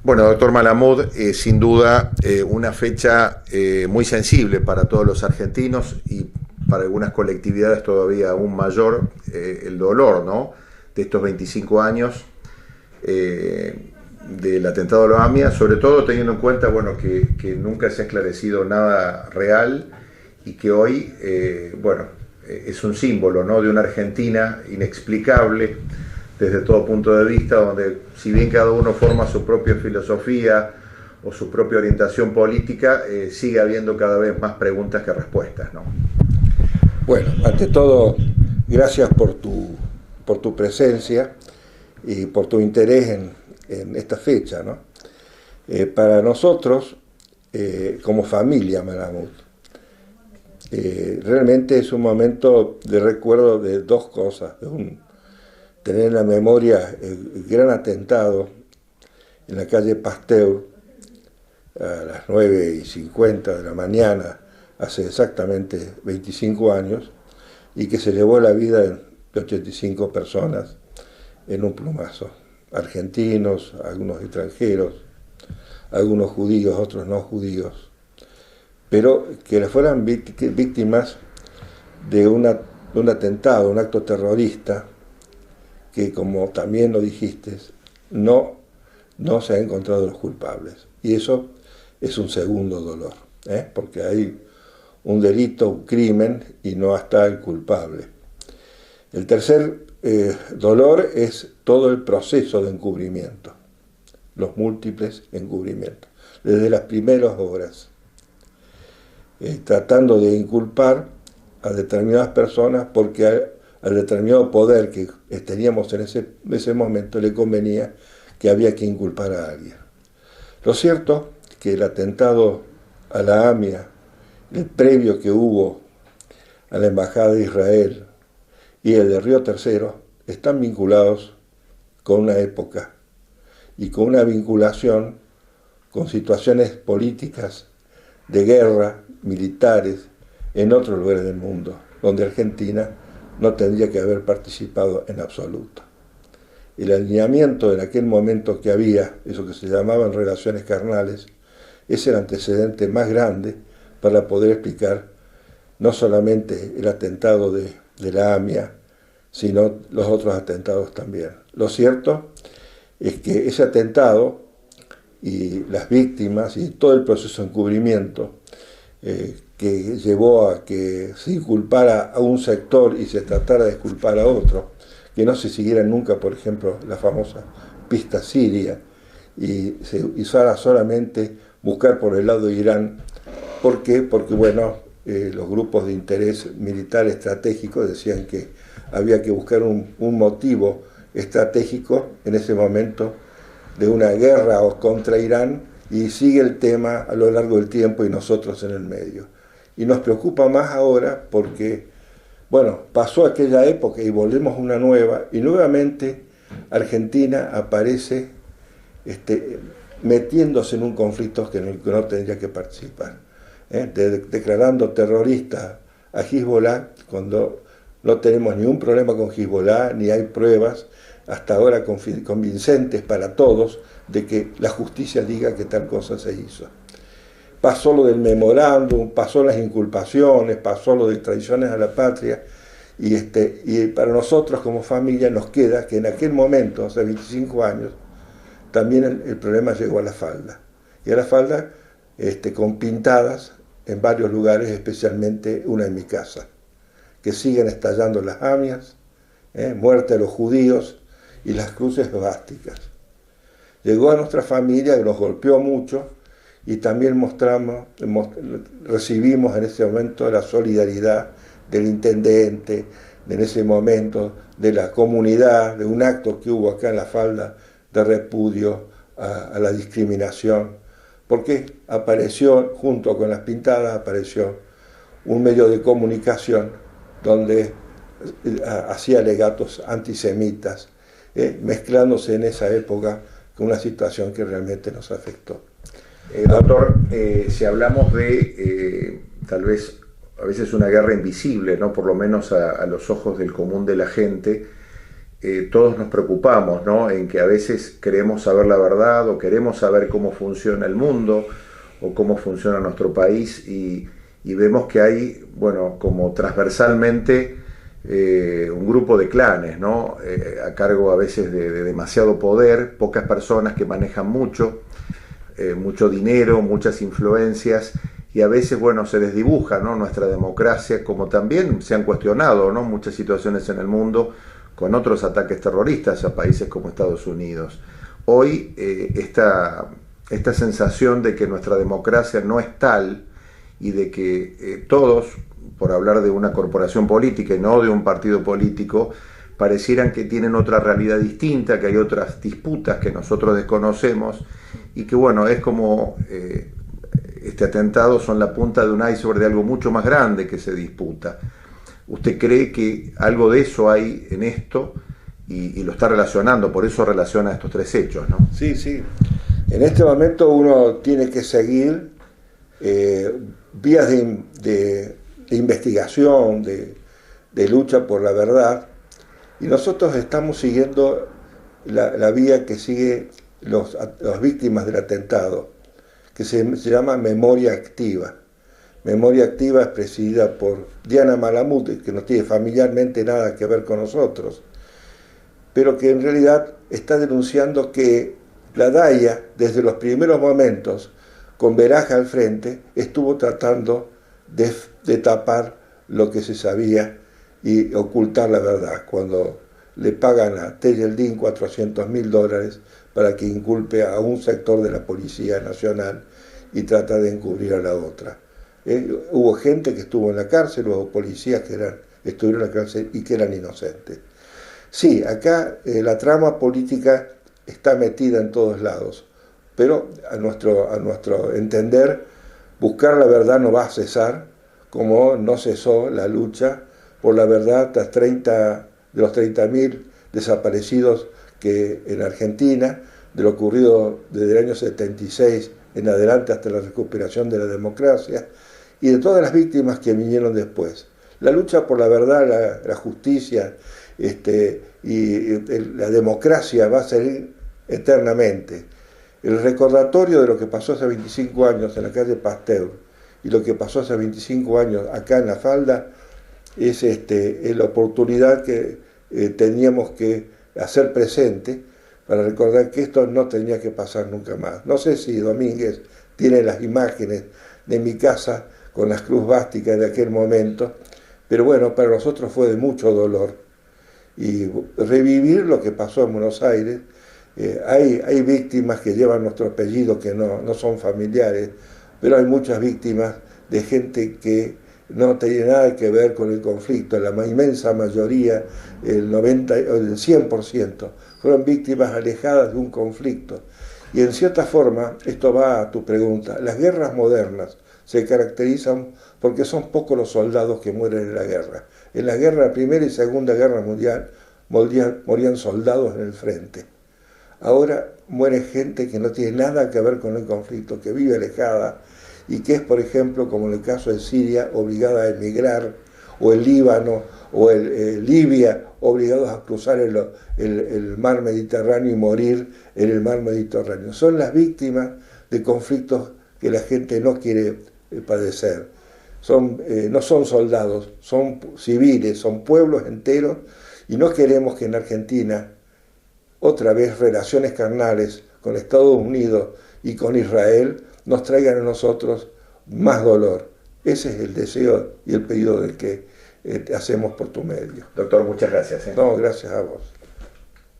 Bueno, doctor Malamud, sin duda una fecha muy sensible para todos los argentinos y para algunas colectividades todavía aún mayor, el dolor, ¿no?, de estos 25 años del atentado a la AMIA, sobre todo teniendo en cuenta, bueno, que nunca se ha esclarecido nada real y que hoy, es un símbolo, ¿no?, de una Argentina inexplicable desde todo punto de vista, donde si bien cada uno forma su propia filosofía o su propia orientación política, sigue habiendo cada vez más preguntas que respuestas, ¿no? Bueno, ante todo, gracias por tu presencia y por tu interés en esta fecha, ¿no? Para nosotros, como familia Malamud, realmente es un momento de recuerdo de dos cosas. Tener en la memoria el gran atentado en la calle Pasteur a las 9:50 de la mañana, hace exactamente 25 años, y que se llevó la vida de 85 personas en un plumazo. Argentinos, algunos extranjeros, algunos judíos, otros no judíos, pero que fueran víctimas de un atentado, un acto terrorista, que, como también lo dijiste, no se han encontrado los culpables. Y eso es un segundo dolor, porque hay un delito, un crimen, y no está el culpable. El tercer dolor es todo el proceso de encubrimiento, los múltiples encubrimientos, desde las primeras horas, tratando de inculpar a determinadas personas porque al determinado poder que teníamos en ese momento le convenía que había que inculpar a alguien. Lo cierto es que el atentado a la AMIA, el previo que hubo a la Embajada de Israel y el de Río Tercero, están vinculados con una época y con una vinculación con situaciones políticas de guerra, militares, en otros lugares del mundo, donde Argentina no tendría que haber participado en absoluto. El alineamiento en aquel momento que había, eso que se llamaban relaciones carnales, es el antecedente más grande para poder explicar no solamente el atentado de la AMIA, sino los otros atentados también. Lo cierto es que ese atentado y las víctimas y todo el proceso de encubrimiento que llevó a que se inculpara a un sector y se tratara de exculpar a otro, que no se siguiera nunca, por ejemplo, la famosa pista siria, y se usara solamente buscar por el lado de Irán. ¿Por qué? Porque, los grupos de interés militar estratégico decían que había que buscar un motivo estratégico en ese momento de una guerra contra Irán, y sigue el tema a lo largo del tiempo y nosotros en el medio. Y nos preocupa más ahora porque, pasó aquella época y volvemos a una nueva, y nuevamente Argentina aparece metiéndose en un conflicto en el que no tendría que participar, declarando terrorista a Hezbollah cuando no tenemos ningún problema con Hezbollah, ni hay pruebas hasta ahora convincentes para todos de que la justicia diga que tal cosa se hizo. Pasó lo del memorándum, pasó las inculpaciones, pasó lo de traiciones a la patria, y para nosotros como familia nos queda que en aquel momento, hace 25 años, también el problema llegó a la falda. Y a la falda con pintadas en varios lugares, especialmente una en mi casa, que siguen estallando las AMIAs, muerte a los judíos y las cruces esvásticas. Llegó a nuestra familia, nos golpeó mucho, y también recibimos en ese momento la solidaridad del intendente, en ese momento de la comunidad, de un acto que hubo acá en la falda de repudio a la discriminación, porque apareció, junto con las pintadas, apareció un medio de comunicación donde hacía alegatos antisemitas, mezclándose en esa época con una situación que realmente nos afectó. Doctor, si hablamos de tal vez a veces una guerra invisible, ¿no?, por lo menos a los ojos del común de la gente, todos nos preocupamos, ¿no? En que a veces queremos saber la verdad o queremos saber cómo funciona el mundo o cómo funciona nuestro país y vemos que hay, bueno, como transversalmente un grupo de clanes, ¿no? A cargo a veces de demasiado poder, pocas personas que manejan mucho dinero, muchas influencias, y a veces, bueno, se desdibuja, ¿no? Nuestra democracia, como también se han cuestionado, ¿no? Muchas situaciones en el mundo con otros ataques terroristas a países como Estados Unidos. Hoy esta sensación de que nuestra democracia no es tal y de que todos, por hablar de una corporación política y no de un partido político, parecieran que tienen otra realidad distinta, que hay otras disputas que nosotros desconocemos y que, bueno, es como este atentado son la punta de un iceberg de algo mucho más grande que se disputa. ¿Usted cree que algo de eso hay en esto y lo está relacionando, por eso relaciona estos tres hechos, ¿no? Sí, sí. En este momento uno tiene que seguir vías de investigación, de lucha por la verdad, y nosotros estamos siguiendo la vía que sigue las víctimas del atentado, que se llama Memoria Activa. Memoria Activa es presidida por Diana Malamud, que no tiene familiarmente nada que ver con nosotros, pero que en realidad está denunciando que la DAIA, desde los primeros momentos, con Veraja al frente, estuvo tratando de tapar lo que se sabía y ocultar la verdad, cuando le pagan a Tejeldín $400.000 para que inculpe a un sector de la Policía Nacional y trata de encubrir a la otra. Hubo gente que estuvo en la cárcel, hubo policías que estuvieron en la cárcel y que eran inocentes. Sí, acá la trama política está metida en todos lados, pero a nuestro entender, buscar la verdad no va a cesar, como no cesó la lucha por la verdad tras de los 30.000 desaparecidos que en Argentina, de lo ocurrido desde el año 76 en adelante hasta la recuperación de la democracia, y de todas las víctimas que vinieron después. La lucha por la verdad, la justicia y la democracia va a seguir eternamente. El recordatorio de lo que pasó hace 25 años en la calle Pasteur y lo que pasó hace 25 años acá en La Falda es la oportunidad que teníamos que hacer presente para recordar que esto no tenía que pasar nunca más. No sé si Domínguez tiene las imágenes de mi casa con las cruz básicas de aquel momento, pero bueno, para nosotros fue de mucho dolor. Y revivir lo que pasó en Buenos Aires, hay víctimas que llevan nuestro apellido que no son familiares, pero hay muchas víctimas de gente que no tiene nada que ver con el conflicto. La inmensa mayoría, el 100%, fueron víctimas alejadas de un conflicto. Y en cierta forma, esto va a tu pregunta, las guerras modernas se caracterizan porque son pocos los soldados que mueren en la guerra. En la guerra, Primera y Segunda Guerra Mundial, morían soldados en el frente. Ahora muere gente que no tiene nada que ver con el conflicto, que vive alejada y que es, por ejemplo, como en el caso de Siria, obligada a emigrar, o el Líbano, o Libia, obligados a cruzar el mar Mediterráneo y morir en el mar Mediterráneo. Son las víctimas de conflictos que la gente no quiere padecer. No son soldados, son civiles, son pueblos enteros, y no queremos que en Argentina otra vez relaciones carnales con Estados Unidos y con Israel nos traigan a nosotros más dolor. Ese es el deseo y el pedido del que hacemos por tu medio. Doctor, muchas gracias. No, gracias a vos.